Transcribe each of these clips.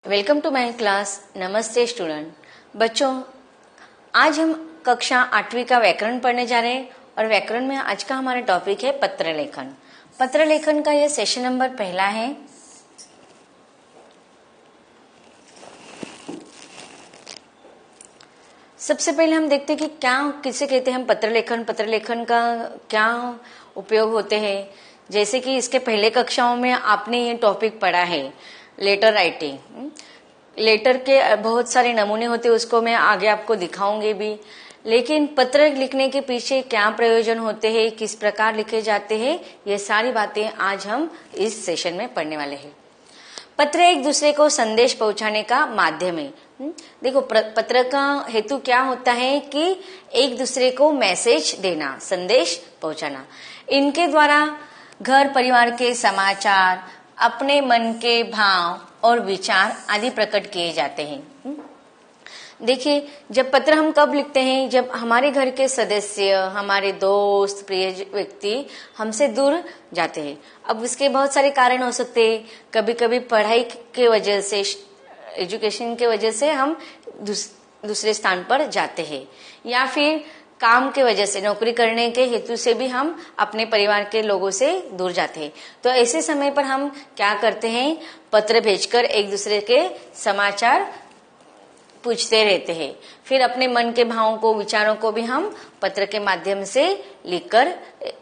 Welcome to my class. नमस्ते student. बच्चों, आज हम कक्षा 8वीं का व्याकरण पढ़ने जा रहे हैं और व्याकरण में आज का हमारा टॉपिक है पत्र लेखन। पत्र लेखन का यह सेशन नंबर पहला है। सबसे पहले हम देखते हैं कि क्या किसे कहते हैं हम पत्र लेखन का क्या उपयोग होते हैं। जैसे कि इसके पहले कक्षाओं में आपने ये टॉपिक पढ़ा है, लेटर राइटिंग। लेटर के बहुत सारे नमूने होते हैं, उसको मैं आगे आपको दिखाऊंगी भी। लेकिन पत्र लिखने के पीछे क्या प्रयोजन होते हैं, किस प्रकार लिखे जाते हैं, ये सारी बातें आज हम इस सेशन में पढ़ने वाले हैं। पत्र एक दूसरे को संदेश पहुंचाने का माध्यम है। देखो, पत्र का हेतु क्या होता है कि एक दूसरे को मैसेज देना, संदेश पहुंचाना। इनके द्वारा घर परिवार के समाचार, अपने मन के भाव और विचार आदि प्रकट किए जाते हैं। देखिए, जब पत्र हम कब लिखते हैं, जब हमारे घर के सदस्य, हमारे दोस्त, प्रिय व्यक्ति हमसे दूर जाते हैं। अब इसके बहुत सारे कारण हो सकते हैं। कभी कभी पढ़ाई के वजह से, एजुकेशन के वजह से हम दूसरे स्थान पर जाते हैं, या फिर काम के वजह से, नौकरी करने के हेतु से भी हम अपने परिवार के लोगों से दूर जाते हैं। तो ऐसे समय पर हम क्या करते हैं, पत्र भेजकर एक दूसरे के समाचार पूछते रहते हैं। फिर अपने मन के भावों को, विचारों को भी हम पत्र के माध्यम से लिखकर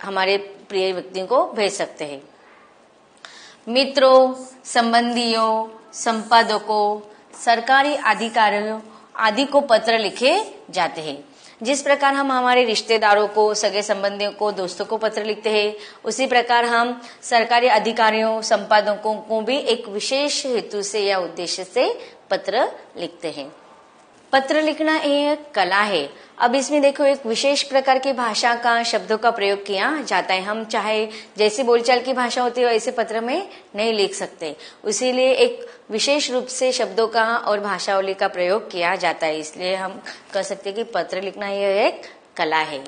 हमारे प्रिय व्यक्तियों को भेज सकते हैं। मित्रों, संबंधियों, संपादकों, सरकारी अधिकारियों आदि को पत्र लिखे जाते हैं। जिस प्रकार हम हमारे रिश्तेदारों को, सगे संबंधियों को, दोस्तों को पत्र लिखते हैं, उसी प्रकार हम सरकारी अधिकारियों, संपादकों को भी एक विशेष हेतु से या उद्देश्य से पत्र लिखते हैं। पत्र लिखना एक कला है। अब इसमें देखो, एक विशेष प्रकार की भाषा का, शब्दों का प्रयोग किया जाता है। हम चाहे जैसी बोलचाल की भाषा होती है वैसे पत्र में नहीं लिख सकते, इसीलिए एक विशेष रूप से शब्दों का और भाषावली का प्रयोग किया जाता है। इसलिए हम कह सकते हैं कि पत्र लिखना यह एक कला है।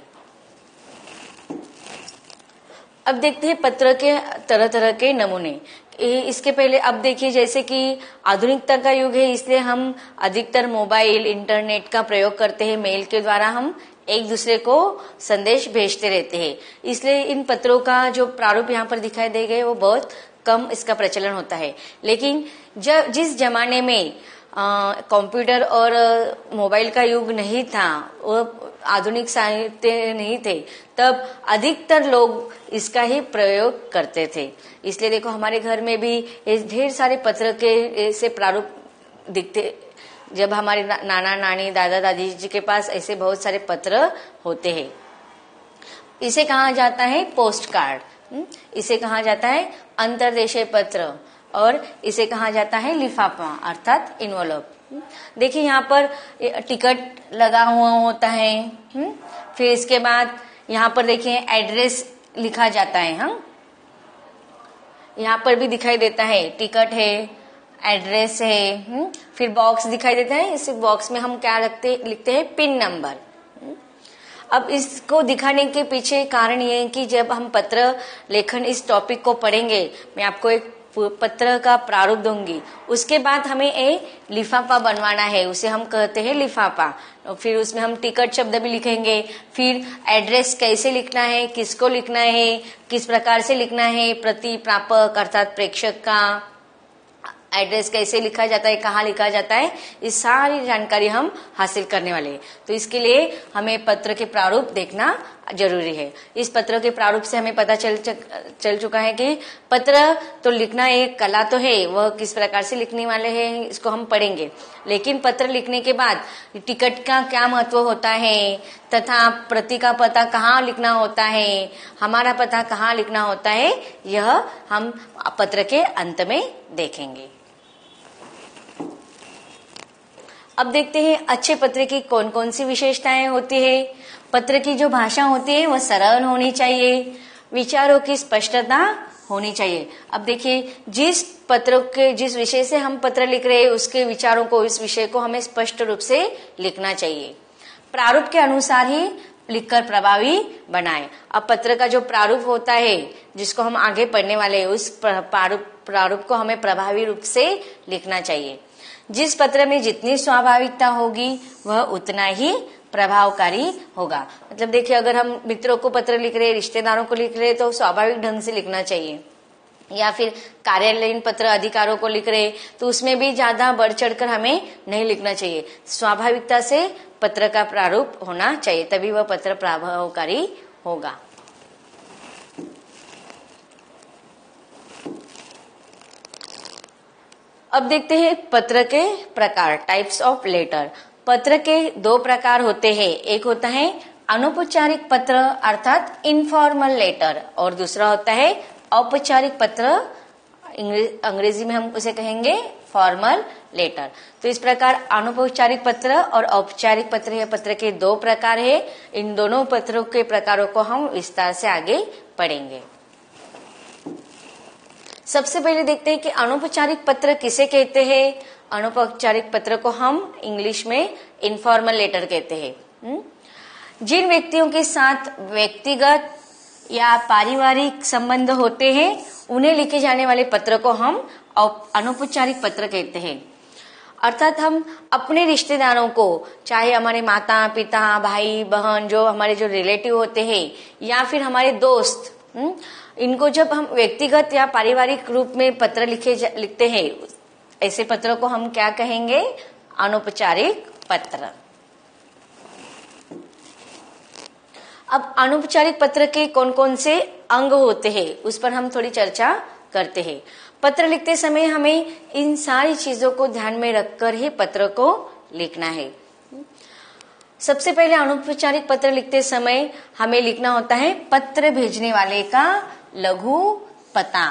अब देखते हैं पत्र के तरह तरह के नमूने। इसके पहले अब देखिए, जैसे कि आधुनिकता का युग है, इसलिए हम अधिकतर मोबाइल, इंटरनेट का प्रयोग करते हैं। मेल के द्वारा हम एक दूसरे को संदेश भेजते रहते हैं। इसलिए इन पत्रों का जो प्रारूप यहाँ पर दिखाई दे गए वो बहुत कम इसका प्रचलन होता है। लेकिन जिस जमाने में कंप्यूटर और मोबाइल का युग नहीं था, वो आधुनिक साहित्य नहीं थे, तब अधिकतर लोग इसका ही प्रयोग करते थे। इसलिए देखो, हमारे घर में भी ढेर सारे पत्र के ऐसे प्रारूप दिखते। जब हमारे नाना नानी, दादा दादी जी के पास ऐसे बहुत सारे पत्र होते हैं। इसे कहा जाता है पोस्ट कार्ड, इसे कहा जाता है अंतर्देशीय पत्र, और इसे कहा जाता है लिफाफा अर्थात इन्वॉल्व। देखिए, यहाँ पर टिकट लगा हुआ होता है। फिर इसके बाद यहाँ पर देखिए एड्रेस लिखा जाता है। हम यहाँ पर भी दिखाई देता है, टिकट है, एड्रेस है। फिर बॉक्स दिखाई देता है। इस बॉक्स में हम क्या लिखते हैं, पिन नंबर। अब इसको दिखाने के पीछे कारण ये है कि जब हम पत्र लेखन इस टॉपिक को पढ़ेंगे, मैं आपको एक पत्र का प्रारूप दूंगी। उसके बाद हमें एक लिफाफा बनवाना है, उसे हम कहते हैं लिफाफा। फिर उसमें हम टिकट शब्द भी लिखेंगे। फिर एड्रेस कैसे लिखना है, किसको लिखना है, किस प्रकार से लिखना है, प्रति प्रापक अर्थात प्रेषक का एड्रेस कैसे लिखा जाता है, कहाँ लिखा जाता है, इस सारी जानकारी हम हासिल करने वाले हैं। तो इसके लिए हमें पत्र के प्रारूप देखना जरूरी है। इस पत्र के प्रारूप से हमें पता चल चुका है कि पत्र तो लिखना एक कला तो है, वह किस प्रकार से लिखने वाले हैं इसको हम पढ़ेंगे। लेकिन पत्र लिखने के बाद टिकट का क्या महत्व होता है, तथा प्रति का पता कहाँ लिखना होता है, हमारा पता कहाँ लिखना होता है, यह हम पत्र के अंत में देखेंगे। अब देखते हैं अच्छे पत्र की कौन कौन सी विशेषताएं होती है। पत्र की जो भाषा होती है वह सरल होनी चाहिए, विचारों की स्पष्टता होनी चाहिए। अब देखिए, जिस विषय से हम पत्र लिख रहे हैं उसके विचारों को, इस विषय को हमें स्पष्ट रूप से लिखना चाहिए। प्रारूप के अनुसार ही लिखकर प्रभावी बनाए। अब पत्र का जो प्रारूप होता है जिसको हम आगे पढ़ने वाले हैं, उस प्रारूप को हमें प्रभावी रूप से लिखना चाहिए। जिस पत्र में जितनी स्वाभाविकता होगी वह उतना ही प्रभावकारी होगा। मतलब देखिए, अगर हम मित्रों को पत्र लिख रहे, रिश्तेदारों को लिख रहे तो स्वाभाविक ढंग से लिखना चाहिए, या फिर कार्यालयीन पत्र अधिकारों को लिख रहे तो उसमें भी ज्यादा बढ़ चढ़कर हमें नहीं लिखना चाहिए। स्वाभाविकता से पत्र का प्रारूप होना चाहिए, तभी वह पत्र प्रभावकारी होगा। अब देखते हैं पत्र के प्रकार, टाइप्स ऑफ लेटर। पत्र के दो प्रकार होते हैं, एक होता है अनौपचारिक पत्र अर्थात इनफॉर्मल लेटर, और दूसरा होता है औपचारिक पत्र, अंग्रेजी में हम उसे कहेंगे फॉर्मल लेटर। तो इस प्रकार अनौपचारिक पत्र और औपचारिक पत्र, यह पत्र के दो प्रकार है। इन दोनों पत्रों के प्रकारों को हम विस्तार से आगे पढ़ेंगे। सबसे पहले देखते हैं कि अनौपचारिक पत्र किसे कहते हैं। अनौपचारिक पत्र को हम इंग्लिश में इनफॉर्मल लेटर कहते हैं। जिन व्यक्तियों के साथ व्यक्तिगत या पारिवारिक संबंध होते हैं उन्हें लिखे जाने वाले पत्र को हम अनौपचारिक पत्र कहते हैं। अर्थात हम अपने रिश्तेदारों को, चाहे हमारे माता पिता, भाई बहन, जो हमारे जो रिलेटिव होते हैं, या फिर हमारे दोस्त, इनको जब हम व्यक्तिगत या पारिवारिक रूप में पत्र लिखते हैं, ऐसे पत्रों को हम क्या कहेंगे? अनौपचारिक पत्र। अब अनौपचारिक पत्र के कौन कौन से अंग होते हैं उस पर हम थोड़ी चर्चा करते हैं। पत्र लिखते समय हमें इन सारी चीजों को ध्यान में रखकर ही पत्र को लिखना है। सबसे पहले अनौपचारिक पत्र लिखते समय हमें लिखना होता है पत्र भेजने वाले का लघु पता।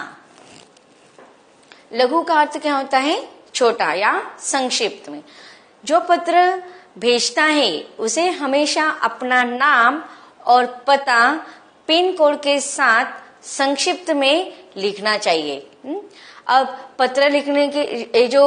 लघु का अर्थ क्या होता है? छोटा या संक्षिप्त में। जो पत्र भेजता है उसे हमेशा अपना नाम और पता पिन कोड के साथ संक्षिप्त में लिखना चाहिए। अब पत्र लिखने के जो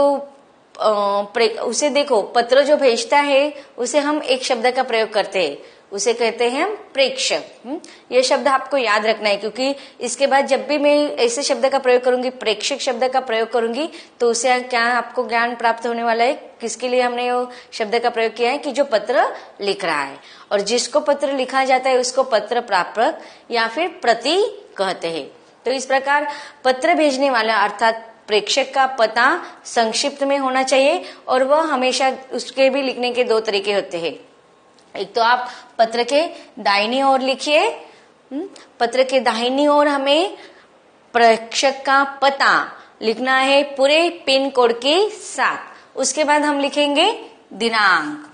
उसे देखो, पत्र जो भेजता है उसे हम एक शब्द का प्रयोग करते हैं, उसे कहते हैं हम प्रेषक। ये शब्द आपको याद रखना है, क्योंकि इसके बाद जब भी मैं ऐसे शब्द का प्रयोग करूंगी, प्रेषक शब्द का प्रयोग करूंगी, तो उससे क्या आपको ज्ञान प्राप्त होने वाला है? किसके लिए हमने वो शब्द का प्रयोग किया है? कि जो पत्र लिख रहा है, और जिसको पत्र लिखा जाता है उसको पत्र प्रापक या फिर प्रति कहते हैं। तो इस प्रकार पत्र भेजने वाला अर्थात प्रेषक का पता संक्षिप्त में होना चाहिए, और वह हमेशा उसके भी लिखने के दो तरीके होते हैं। एक तो आप पत्र के दाहिनी ओर लिखिए, पत्र के दाहिनी ओर हमें प्रेषक का पता लिखना है पूरे पिन कोड के साथ। उसके बाद हम लिखेंगे दिनांक।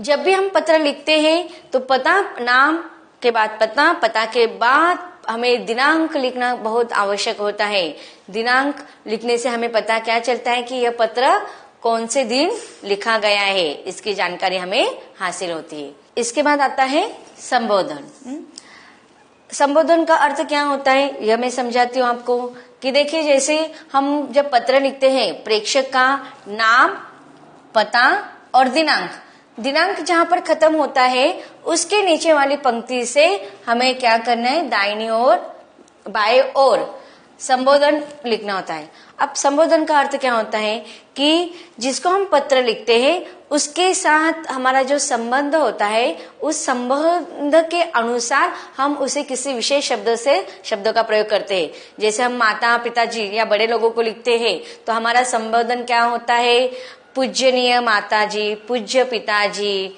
जब भी हम पत्र लिखते हैं तो पता, नाम के बाद पता, पता के बाद हमें दिनांक लिखना बहुत आवश्यक होता है। दिनांक लिखने से हमें पता क्या चलता है कि यह पत्र कौन से दिन लिखा गया है, इसकी जानकारी हमें हासिल होती है। इसके बाद आता है संबोधन। संबोधन का अर्थ क्या होता है यह मैं समझाती हूँ आपको। कि देखिए, जैसे हम जब पत्र लिखते हैं, प्रेषक का नाम, पता और दिनांक, दिनांक जहां पर खत्म होता है उसके नीचे वाली पंक्ति से हमें क्या करना है? दाहिनी ओर, बाएं ओर संबोधन लिखना होता है। अब संबोधन का अर्थ क्या होता है कि जिसको हम पत्र लिखते हैं उसके साथ हमारा जो संबंध होता है, उस संबंध के अनुसार हम उसे किसी विशेष शब्दों का प्रयोग करते हैं। जैसे हम माता पिताजी या बड़े लोगों को लिखते हैं तो हमारा संबोधन क्या होता है? पूज्यनीय माताजी, पूज्य पिताजी।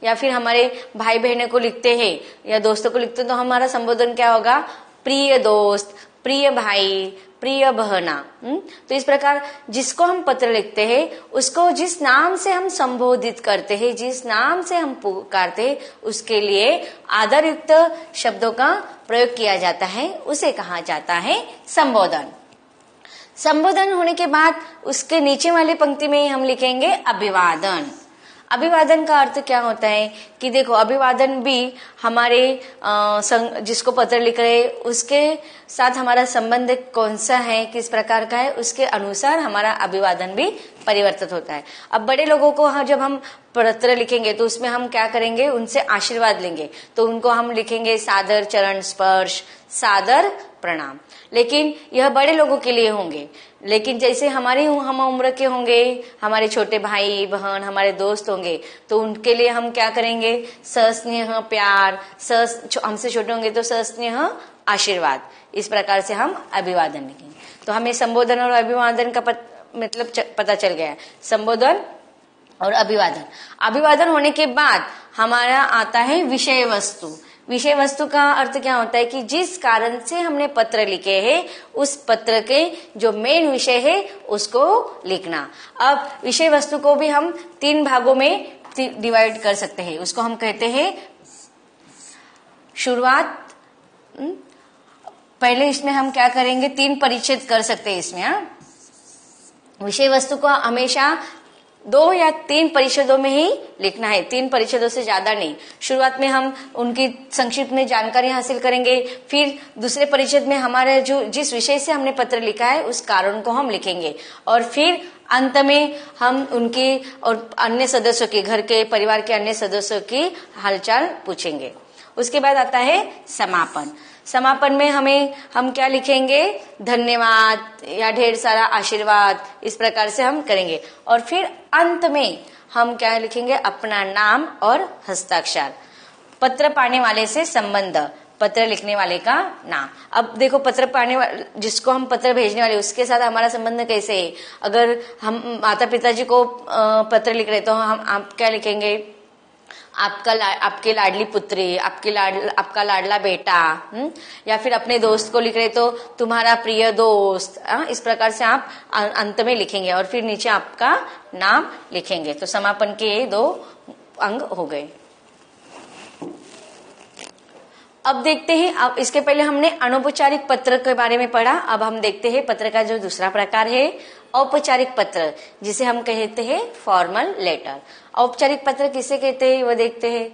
या फिर हमारे भाई बहनों को लिखते हैं या दोस्तों को लिखते हैं तो हमारा संबोधन क्या होगा? प्रिय दोस्त, प्रिय भाई, प्रिय बहना। तो इस प्रकार जिसको हम पत्र लिखते हैं उसको जिस नाम से हम संबोधित करते हैं, जिस नाम से हम पुकारते हैं, उसके लिए आदर युक्त शब्दों का प्रयोग किया जाता है, उसे कहा जाता है संबोधन। संबोधन होने के बाद उसके नीचे वाली पंक्ति में हम लिखेंगे अभिवादन। अभिवादन का अर्थ क्या होता है कि देखो, अभिवादन भी हमारे जिसको पत्र लिख रहे हैं उसके साथ हमारा संबंध कौन सा है, किस प्रकार का है, उसके अनुसार हमारा अभिवादन भी परिवर्तित होता है। अब बड़े लोगों को जब हम पत्र लिखेंगे तो उसमें हम क्या करेंगे, उनसे आशीर्वाद लेंगे। तो उनको हम लिखेंगे सादर चरण स्पर्श, सादर प्रणाम। लेकिन यह बड़े लोगों के लिए होंगे। लेकिन जैसे हम उम्र के होंगे, हमारे छोटे भाई बहन, हमारे दोस्त होंगे, तो उनके लिए हम क्या करेंगे, सस्नेह प्यार, हमसे छोटे होंगे तो सस्नेह आशीर्वाद, इस प्रकार से हम अभिवादन लिखेंगे। तो हमें संबोधन और अभिवादन का मतलब पता चल गया है। संबोधन और अभिवादन। अभिवादन होने के बाद हमारा आता है विषय वस्तु। विषय वस्तु का अर्थ क्या होता है कि जिस कारण से हमने पत्र लिखे हैं उस पत्र के जो मेन विषय है उसको लिखना। अब विषय वस्तु को भी हम 3 भागों में डिवाइड कर सकते हैं। उसको हम कहते हैं शुरुआत। पहले इसमें हम क्या करेंगे, 3 परिच्छेद कर सकते हैं इसमें। विषय वस्तु को हमेशा 2 या 3 परिच्छेदों में ही लिखना है, 3 परिच्छेदों से ज्यादा नहीं। शुरुआत में हम उनकी संक्षिप्त में जानकारी हासिल करेंगे, फिर दूसरे परिच्छेद में हमारे जिस विषय से हमने पत्र लिखा है उस कारण को हम लिखेंगे, और फिर अंत में हम उनकी और अन्य सदस्यों की, घर के परिवार के अन्य सदस्यों की हालचाल पूछेंगे। उसके बाद आता है समापन। समापन में हम क्या लिखेंगे, धन्यवाद या ढेर सारा आशीर्वाद, इस प्रकार से हम करेंगे। और फिर अंत में हम क्या लिखेंगे, अपना नाम और हस्ताक्षर। पत्र पाने वाले से संबंध, पत्र लिखने वाले का नाम। अब देखो, पत्र पाने वाले, जिसको हम पत्र भेजने वाले, उसके साथ हमारा संबंध कैसे है। अगर हम माता पिताजी को पत्र लिख रहे तो आप क्या लिखेंगे, आपकी लाडली पुत्री, आपका लाडला बेटा, या फिर अपने दोस्त को लिख रहे तो तुम्हारा प्रिय दोस्त, इस प्रकार से आप अंत में लिखेंगे और फिर नीचे आपका नाम लिखेंगे। तो समापन के 2 अंग हो गए। अब देखते हैं, अब इसके पहले हमने अनौपचारिक पत्र के बारे में पढ़ा। अब हम देखते हैं पत्र का जो दूसरा प्रकार है, औपचारिक पत्र, जिसे हम कहते हैं फॉर्मल लेटर। औपचारिक पत्र किसे कहते हैं वो देखते हैं।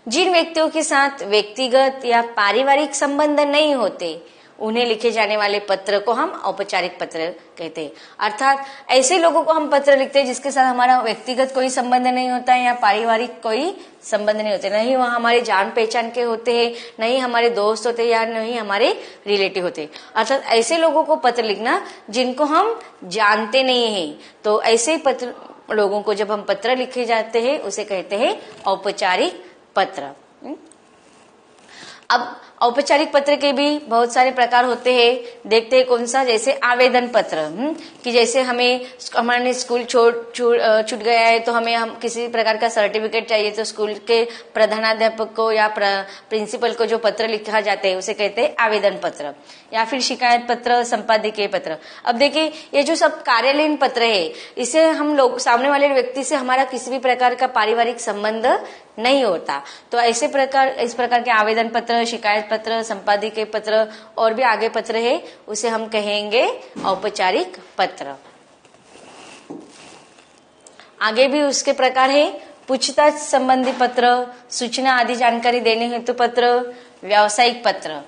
जिन व्यक्तियों के साथ व्यक्तिगत या पारिवारिक संबंध नहीं होते उन्हें लिखे जाने वाले पत्र को हम औपचारिक पत्र कहते हैं। अर्थात ऐसे लोगों को हम पत्र लिखते हैं जिसके साथ हमारा व्यक्तिगत कोई संबंध नहीं होता है या पारिवारिक कोई संबंध नहीं होते, नहीं वह हमारे जान पहचान के होते हैं, नहीं हमारे दोस्त होते या नहीं हमारे रिलेटिव होते। अर्थात ऐसे लोगों को पत्र लिखना जिनको हम जानते नहीं है, तो ऐसे पत्र लोगों को जब हम पत्र लिखे जाते हैं उसे कहते हैं औपचारिक पत्र। अब औपचारिक पत्र के भी बहुत सारे प्रकार होते हैं। देखते हैं कौन सा, जैसे आवेदन पत्र, कि जैसे हमारे स्कूल छूट गया है तो हम किसी प्रकार का सर्टिफिकेट चाहिए, तो स्कूल के प्रधानाध्यापक को या प्रिंसिपल को जो पत्र लिखा जाता है उसे कहते हैं आवेदन पत्र। या फिर शिकायत पत्र, संपादकीय पत्र। अब देखिए, ये जो सब कार्यालयीन पत्र है, इसे हम लोग सामने वाले व्यक्ति से हमारा किसी भी प्रकार का पारिवारिक संबंध नहीं होता, तो इस प्रकार के आवेदन पत्र, शिकायत पत्र, संपादकीय पत्र और भी आगे पत्र है, उसे हम कहेंगे औपचारिक पत्र। आगे भी उसके प्रकार है, पूछताछ संबंधी पत्र, सूचना आदि जानकारी देने हेतु पत्र, व्यावसायिक पत्र।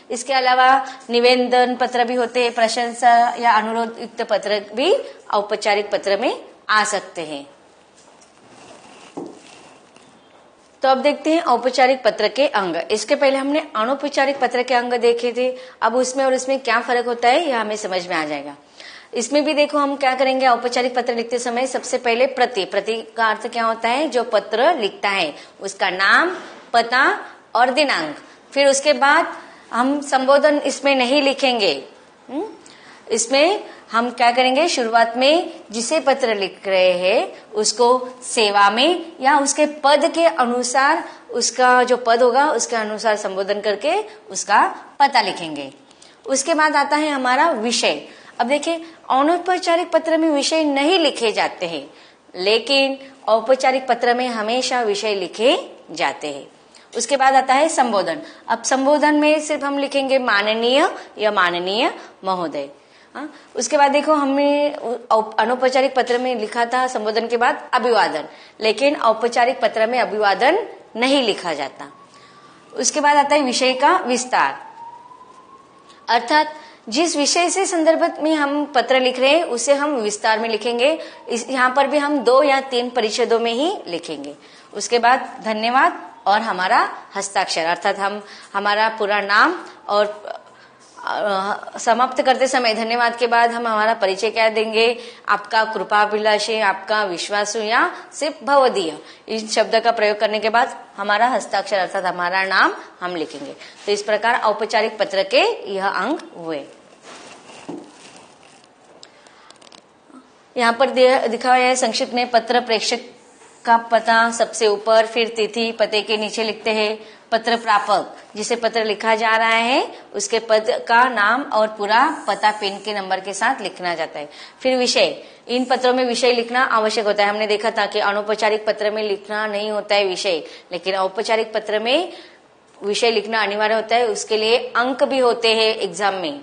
इसके अलावा निवेदन पत्र भी होते हैं, प्रशंसा या अनुरोध युक्त पत्र भी औपचारिक पत्र में आ सकते हैं। तो अब देखते हैं औपचारिक पत्र के अंग। इसके पहले हमने अनौपचारिक पत्र के अंग देखे थे, अब उसमें और इसमें क्या फर्क होता है यह हमें समझ में आ जाएगा। इसमें भी देखो हम क्या करेंगे, औपचारिक पत्र लिखते समय सबसे पहले प्रति का अर्थ क्या होता है, जो पत्र लिखता है उसका नाम, पता और दिनांक। फिर उसके बाद हम संबोधन इसमें नहीं लिखेंगे, इसमें हम क्या करेंगे, शुरुआत में जिसे पत्र लिख रहे हैं उसको सेवा में या उसके पद के अनुसार, उसका जो पद होगा उसके अनुसार संबोधन करके उसका पता लिखेंगे। उसके बाद आता है हमारा विषय। अब देखिए, अनौपचारिक पत्र में विषय नहीं लिखे जाते हैं, लेकिन औपचारिक पत्र में हमेशा विषय लिखे जाते हैं। उसके बाद आता है संबोधन। अब संबोधन में सिर्फ हम लिखेंगे माननीय या माननीय महोदय। उसके बाद देखो, हमने अनौपचारिक पत्र में लिखा था संबोधन के बाद अभिवादन, लेकिन औपचारिक पत्र में अभिवादन नहीं लिखा जाता। उसके बाद आता है विषय का विस्तार, अर्थात जिस विषय से संदर्भ में हम पत्र लिख रहे हैं उसे हम विस्तार में लिखेंगे। यहाँ पर भी हम 2 या 3 परिच्छेदों में ही लिखेंगे। उसके बाद धन्यवाद और हमारा हस्ताक्षर, अर्थात हम हमारा पूरा नाम और समाप्त करते समय धन्यवाद के बाद हम हमारा परिचय क्या देंगे, आपका कृपाभिलाषी, आपका विश्वासु या सिर्फ भवदीय, इस शब्द का प्रयोग करने के बाद हमारा हस्ताक्षर अर्थात हमारा नाम हम लिखेंगे। तो इस प्रकार औपचारिक पत्र के यह अंग हुए। यहाँ पर दिखा हुआ है संक्षिप्त में, पत्र प्रेषक का पता सबसे ऊपर, फिर तिथि पते के नीचे लिखते हैं। पत्र प्रापक जिसे पत्र लिखा जा रहा है उसके पद का नाम और पूरा पता पेन के नंबर के साथ लिखना जाता है। फिर विषय, इन पत्रों में विषय लिखना आवश्यक होता है। हमने देखा था कि अनौपचारिक पत्र में लिखना नहीं होता है विषय, लेकिन औपचारिक पत्र में विषय लिखना अनिवार्य होता है। उसके लिए अंक भी होते हैं एग्जाम में।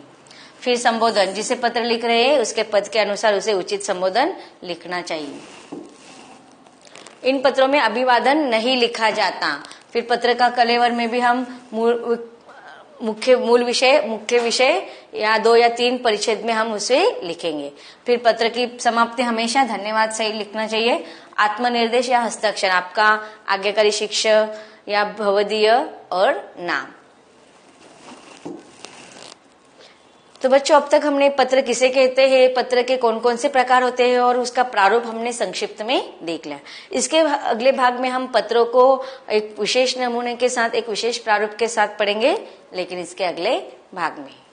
फिर संबोधन, जिसे पत्र लिख रहे हैं उसके पद के अनुसार उसे उचित संबोधन लिखना चाहिए। इन पत्रों में अभिवादन नहीं लिखा जाता। फिर पत्र का कलेवर में भी हम मुख्य विषय या 2 या 3 परिच्छेद में हम उसे लिखेंगे। फिर पत्र की समाप्ति हमेशा धन्यवाद सहित लिखना चाहिए। आत्मनिर्देश या हस्ताक्षर, आपका आज्ञाकारी शिक्षक या भवदीय और नाम। तो बच्चों, अब तक हमने पत्र किसे कहते हैं, पत्र के कौन कौन से प्रकार होते हैं और उसका प्रारूप हमने संक्षिप्त में देख लिया। इसके अगले भाग में हम पत्रों को एक विशेष नमूने के साथ, एक विशेष प्रारूप के साथ पढ़ेंगे, लेकिन इसके अगले भाग में।